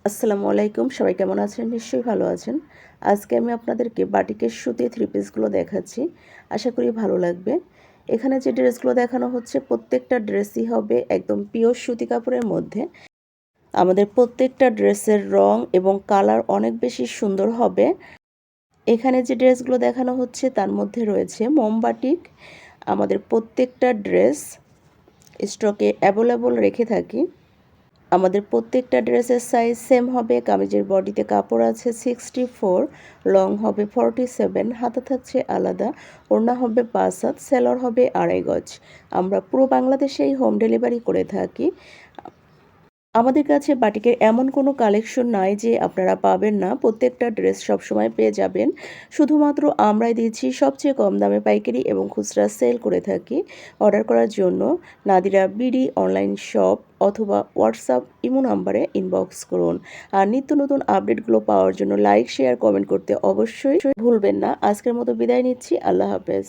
আসসালামু আলাইকুম, সবাই কেমন আছেন? নিশ্চয়ই ভালো আছেন। আজকে আমি আপনাদেরকে বাটিকের সুতি থ্রি পিসগুলো দেখাচ্ছি। আশা করি ভালো লাগবে। এখানে যে ড্রেসগুলো দেখানো হচ্ছে প্রত্যেকটা ড্রেসই হবে একদম পিওর সুতি কাপড়ের মধ্যে। আমাদের প্রত্যেকটা ড্রেসের রং এবং কালার অনেক বেশি সুন্দর হবে। এখানে যে ড্রেসগুলো দেখানো হচ্ছে তার মধ্যে রয়েছে মোমবাটিক। আমাদের প্রত্যেকটা ড্রেস স্টকে অ্যাভেলেবল রেখে থাকি। আমাদের প্রত্যেকটা ড্রেসের সাইজ সেম হবে। কামিজের বডিতে কাপড় আছে 64, লং হবে 47, হাতা থাকছে আলাদা, ওড়না হবে 5 হাত, সেলর হবে 2.5 গজ। আমরা পুরো বাংলাদেশেই হোম ডেলিভারি করে থাকি। আমাদের কাছে বাটিকের এমন কোনো কালেকশন নাই যে আপনারা পাবেন না। প্রত্যেকটা ড্রেস সবসময় পেয়ে যাবেন। শুধুমাত্র আমরাই দিচ্ছি সবচেয়ে কম দামে পাইকারি এবং খুচরা সেল করে থাকি। অর্ডার করার জন্য নাদিরা বিডি অনলাইন শপ অথবা হোয়াটসঅ্যাপ ইমো নাম্বারে ইনবক্স করুন। আর নিত্য নতুন আপডেটগুলো পাওয়ার জন্য লাইক, শেয়ার, কমেন্ট করতে অবশ্যই ভুলবেন না। আজকের মতো বিদায় নিচ্ছি। আল্লাহ হাফেজ।